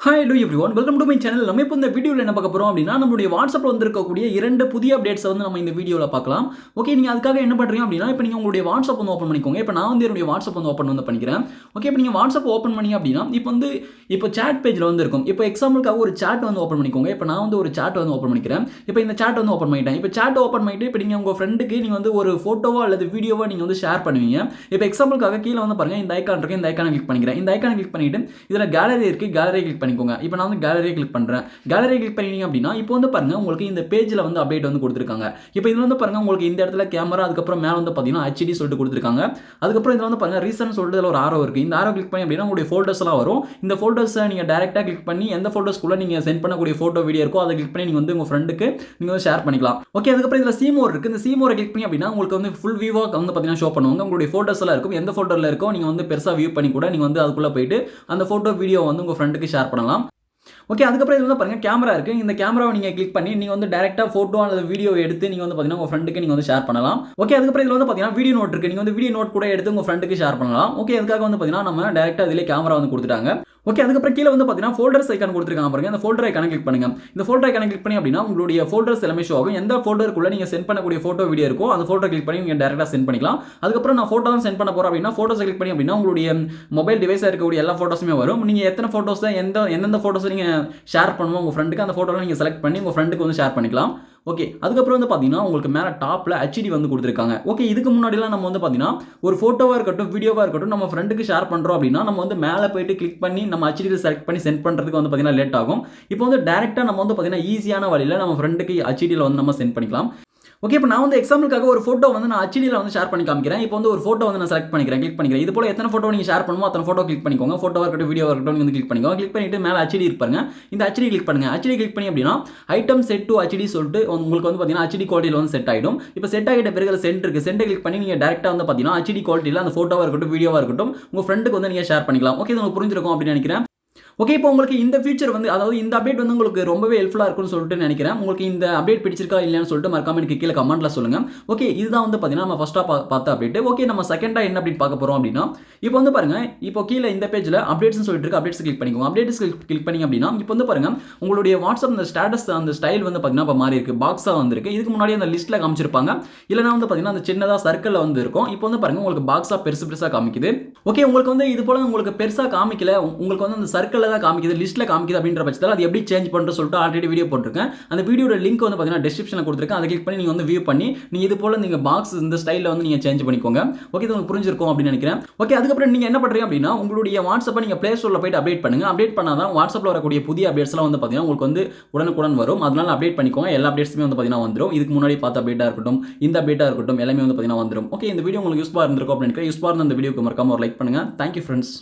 Hi hello everyone welcome to my channel. நம்ம இப்போ இந்த வீடியோவில் என்ன பார்க்க போகிறோம் அப்படின்னா, நம்மளுடைய வாட்ஸ்அப்பில் வந்திருக்கக்கூடிய 2 புதிய அப்டேட்ஸை வந்து நம்ம இந்த வீடியோவில் பார்க்கலாம். ஓகே, நீங்கள் அதுக்காக என்ன பண்ணுறீங்க அப்படின்னா, இப்போ நீங்கள் உங்களுடைய வாட்ஸ்அப் வந்து ஓப்பன் பண்ணிக்கோங்க. இப்போ நான் வந்து என்னுடைய வாட்ஸ்அப் வந்து ஓப்பன் பண்ணிக்கிறேன். ஓகே, இப்போ நீங்கள் வாட்ஸ்அப் ஓப்பன் பண்ணி அப்படின்னா, இப்போ சேட் பேஜில் வந்து இருக்கும். இப்போ எக்ஸாம்பிளுக்காக ஒரு சேட் வந்து ஓப்பன் பண்ணிக்கோங்க. இப்போ நான் வந்து ஒரு சேட் வந்து ஓப்பன் பண்ணிக்கிறேன். இப்போ இந்த சேட் வந்து ஓப்பன் பண்ணிட்டேன். இப்போ சேட் ஓப்பன் பண்ணிட்டு இப்போ நீங்கள் உங்கள் ஃப்ரெண்டுக்கு நீங்கள் வந்து ஒரு ஃபோட்டோவோ அல்லது வீடியோவோ நீங்கள் வந்து ஷேர் பண்ணுவீங்க. இப்போ எக்ஸாம்பிளுக்காக கீழே வந்து பாருங்கள், இந்த ஐக்கான் இருக்குது. இந்த ஐக்கானை கிளிக் பண்ணிக்கிறேன். இந்த ஐக்கானை கிளிக் பண்ணிட்டு இதில் கேலரி இருக்குது. கேலரி கிளிக் பண்ணிக்கோங்க. இப்போ நான் வந்து கேலரியை கிளிக் பண்ணுறேன். கேலரியை கிளிக் பண்ணிட்டீங்க அப்படின்னா, இப்போ வந்து பாருங்க உங்களுக்கு இந்த பேஜில் வந்து அப்டேட் வந்து கொடுத்துருக்காங்க. இப்போ இதில் வந்து பாருங்க உங்களுக்கு இந்த இடத்துல கேமரா, அதுக்கப்புறம் மேலே வந்து பார்த்தீங்கன்னா HD சொல்லிட்டு கொடுத்துருக்காங்க. அதுக்கப்புறம் இதில் வந்து பாருங்க ரீசன் சொல்லிட்டு இதில் ஒரு ஆரோ இருக்குது. இந்த ஆரோ கிளிக் பண்ணி அப்படின்னா உங்களுடைய ஃபோட்டோஸ் எல்லாம் வரும். இந்த ஃபோட்டோஸை நீங்கள் டேரெக்டாக கிளிக் பண்ணி எந்த ஃபோட்டோஸ்க்குள்ள நீங்கள் சென்ட் பண்ணக்கூடிய ஃபோட்டோ வீடியோ இருக்கோ அதை கிளிக் பண்ணி நீங்கள் வந்து உங்கள் ஃப்ரெண்டுக்கு நீங்கள் வந்து ஷேர் பண்ணிக்கலாம். ஓகே, அதுக்கப்புறம் இதில் சீமோர் இருக்குது. இந்த சீமோரை கிளிக் பண்ணி அப்படின்னா உங்களுக்கு வந்து ஃபுல் வியூவாக வந்து பார்த்தீங்கன்னா ஷோ பண்ணுவாங்க. உங்களுடைய ஃபோட்டோஸ் எல்லாம் இருக்கும். எந்த ஃபோட்டோவில் இருக்கோ நீங்கள் வந்து பெருசாக வியூ பண்ணி கூட நீங்கள் வந்து அதுக்குள்ளே போயிட்டு அந்த ஃபோட்டோ வீடியோ வந்து உங்கள் ஃப்ரெண்டுக்கு ஷேர் பண்ணலாம். ஓகே, அதுக்கப்புறம் இதில் வந்து பாருங்க கேமரா இருக்குது. இந்த கேமராவை நீங்கள் கிளிக் பண்ணி நீங்கள் வந்து டேரெக்டாக ஃபோட்டோ அல்லது வீடியோ எடுத்து நீங்கள் வந்து பார்த்தீங்கன்னா உங்கள் ஃப்ரெண்டுக்கு நீங்கள் வந்து ஷேர் பண்ணலாம். ஓகே, அதுக்கப்புறம் இதில் வந்து பார்த்தீங்கன்னா வீடியோ நோட் இருக்குது. நீங்கள் வந்து வீடியோ நோட் கூட எடுத்து உங்கள் ஃப்ரெண்டுக்கு ஷேர் பண்ணலாம். ஓகே, அதுக்காக வந்து பார்த்தீங்கன்னா நம்ம டேரெக்டாக இதிலே கேமரா வந்து கொடுத்துட்டாங்க. ஓகே, அதுக்கப்புறம் கீழே வந்து பார்த்தீங்கன்னா ஃபோல்டர்ஸ் ஐக்கான் கொடுத்துருக்காங்க பாருங்க. இந்த ஃபோல்டர் ஐக்கானை கிளிக் பண்ணுங்க. இந்த ஃபோல்டர் ஐக்கானை கிளிக் பண்ணி அப்படின்னா உங்களுடைய ஃபோல்டர்ஸ் எல்லாமே ஷோ ஆகும். எந்த ஃபோல்டருக்குள்ள நீங்கள் சென்ட் பண்ணக்கூடிய ஃபோட்டோ வீடியோ இருக்கோ அந்த ஃபோட்டோ கிளிக் பண்ணி நீங்கள் டேரெக்டாக சென்ட் பண்ணிக்கலாம். அதுக்கப்புறம் நான் ஃபோட்டோ தான் சென்ட் பண்ண போகிறேன் அப்படின்னா ஃபோட்டோஸ் கிளிக் பண்ணி அப்படின்னா உங்களுடைய மொபைல் டிவைஸாக இருக்கக்கூடிய எல்லா ஃபோட்டோஸுமே வரும். நீங்கள் எத்தனை ஃபோட்டோஸ் எந்தெந்த ஃபோட்டோஸ் நீங்கள் ஷேர் பண்ணணும் உங்கள் ஃப்ரெண்டுக்கு அந்த ஃபோட்டோலாம் நீங்கள் செலக்ட் பண்ணி உங்கள் ஃப்ரெண்டுக்கு வந்து ஷேர் பண்ணிக்கலாம். ஓகே, அதுக்கப்புறம் வந்து பார்த்தீங்கன்னா உங்களுக்கு மேலே டாப்பில் HD வந்து கொடுத்துருக்காங்க. ஓகே, இதுக்கு முன்னாடிலாம் நம்ம வந்து பார்த்தீங்கன்னா ஒரு ஃபோட்டோவாக இருக்கட்டும் வீடியோவாக இருக்கட்டும் நம்ம ஃப்ரெண்டுக்கு ஷேர் பண்ணுறோம் அப்படின்னா நம்ம வந்து மேலே போயிட்டு கிளிக் பண்ணி நம்ம HD செலக்ட் பண்ணி சென்ட் பண்ணுறதுக்கு வந்து பார்த்தீங்கன்னா லேட் ஆகும். இப்போ வந்து டேரெக்டாக நம்ம வந்து பார்த்தீங்கன்னா ஈஸியான வழியில் நம்ம ஃப்ரெண்டுக்கு HDயில் வந்து நம்ம சென்ட் பண்ணிக்கலாம். ஓகே, இப்போ நான் வந்து எக்ஸாம்பிளுக்காக ஒரு ஃபோட்டோ வந்து நான் HDயில் வந்து ஷேர் பண்ணி காமிக்கிறேன். இப்போ வந்து ஒரு ஃபோட்டோ வந்து நான் செலக்ட் பண்ணிக்கிறேன், கிளிக் பண்ணிக்கிறேன். இது போல எத்தனை ஃபோட்டோ நீங்கள் ஷேர் பண்ணுமோ அத்தனை ஃபோட்டோ கிளிக் பண்ணிக்கோங்க. ஃபோட்டோவாக இருக்கட்டும் வீடியோவாக இருக்கட்டும் நீங்கள் வந்து கிளிக் பண்ணிக்கோங்க. கிளிக் பண்ணிட்டு மேலே HD இருப்பாங்க. இந்த HD கிளிக் பண்ணுங்க. HD கிளிக் பண்ணி அப்படின்னா ஐட்டம் செட் டு HD சொல்லிட்டு உங்களுக்கு வந்து பார்த்தீங்கன்னா HD குவாலிட்டியில் வந்து செட் ஆகிடும். இப்போ செட் ஆகிட்ட பிறகு சென்ட் இருக்குது. சென்ட் கிளிக் பண்ணி நீங்கள் டேரெக்டாக வந்து பார்த்தீங்கன்னா HD குவாலிட்டியில் அந்த ஃபோட்டோவாக இருக்கட்டும் வீடியோவாக இருக்கட்டும் உங்கள் ஃப்ரெண்டுக்கு வந்து நீங்கள் ஷேர் பண்ணிக்கலாம். ஓகே, இது உங்களுக்கு புரிஞ்சிருக்கும் அப்படின்னு நினைக்கிறேன். ஓகே, இப்போ உங்களுக்கு இந்த ஃபீச்சர் வந்து அதாவது இந்த அப்டேட் வந்து உங்களுக்கு ரொம்பவே ஹெல்ப்ஃபுல்லாக இருக்கும்னு சொல்லிட்டு நினைக்கிறேன். உங்களுக்கு இந்த அப்டேட் பிடிச்சிருக்கா இல்லையான்னு சொல்லிட்டு மறக்காம எனக்கு கீழே கமெண்ட்ல சொல்லுங்க. ஓகே, இதுதான் வந்து பார்த்தீங்கன்னா நம்ம ஃபர்ஸ்ட்டாக பார்த்த அப்டேட். ஓகே, நம்ம செகண்டாக என்ன அப்டேட் பார்க்க போகிறோம் அப்படின்னா இப்போ வந்து பாருங்க, இப்போ கீழே இந்த பேஜில் அப்டேட்ஸ்னு சொல்லிட்டு இருக்கு. அப்டேட்ஸ் கிளிக் பண்ணிக்கோங்க. அப்டேட்ஸ் கிளிக் பண்ணி அப்படின்னா இப்போ வந்து பாருங்க உங்களுடைய வாட்ஸ்அப் அந்த ஸ்டேட்டஸ் அந்த ஸ்டைல் வந்து பார்த்தீங்கன்னா இப்போ மாறி இருக்கு. பாக்ஸாக வந்திருக்கு. இதுக்கு முன்னாடி அந்த லிஸ்ட்டில் காமிச்சிருப்பாங்க. இல்லைனா வந்து பார்த்தீங்கன்னா அந்த சின்னதாக சர்க்கிளில் வந்து இருக்கும். இப்போ வந்து பாருங்க உங்களுக்கு பாக்ஸாக பெருசாக காமிக்குது. ஓகே, உங்களுக்கு வந்து இது போல உங்களுக்கு பெருசாக காமிக்கல, உங்களுக்கு வந்து அந்த சர்க்கிளில் தான் காமிக்குது, லிஸ்ட்டில் காமிக்குது அப்படின்ற பட்சத்தில் அது எப்படி சேஞ்ச் பண்ணுறது சொல்லிட்டு ஆல்ரெடி வீடியோ போட்டிருக்கேன். அந்த வீடியோட லிங்க் வந்து பார்த்தீங்கன்னா டிஸ்கிரிப்ஷனில் கொடுத்துருக்கேன். அதை கிளிக் பண்ணி நீங்கள் வந்து வியூ பண்ணி நீங்கள் இது போல நீங்கள் பாக்ஸ் இந்த ஸ்டைலில் வந்து நீங்கள் சேஞ்ச் பண்ணிக்கோங்க. ஓகே, இது உங்களுக்கு புரிஞ்சிருக்கும் அப்படின்னு நினைக்கிறேன். ஓகே, அதுக்கப்புறம் நீங்கள் என்ன பண்ணுறீங்க அப்படின்னா உங்களுடைய வாட்ஸ்அப்பை நீங்கள் ப்ளே ஸ்டோரில் போயிட்டு அப்டேட் பண்ணுங்க. அப்டேட் பண்ணாதான் வாட்ஸ்அப்பில் வரக்கூடிய புதிய அப்டேட்ஸ்லாம் வந்து பார்த்தீங்கன்னா உங்களுக்கு வந்து உடனுக்குடன் வரும். அதனால அப்டேட் பண்ணிக்கோங்க. எல்லா அப்டேட்ஸுமே வந்து பார்த்தீங்கன்னா வந்துடும். இதுக்கு முன்னாடி பார்த்த அப்டேட்டாக இருக்கட்டும், இந்த அப்டேட்டாக இருக்கட்டும், எல்லாமே வந்து பார்த்தீங்கன்னா வந்துடும். ஓகே, இந்த வீடியோ உங்களுக்கு யூஸ்ஃபுல்லாக இருந்திருக்கும் அப்படின்னு நினைக்கிறேன். யூஸ்ஃபுல்லாக இருந்த இந்த வீடியோக்கு மறக்காம ஒரு லைக் பண்ணுங்க. Thank you friends.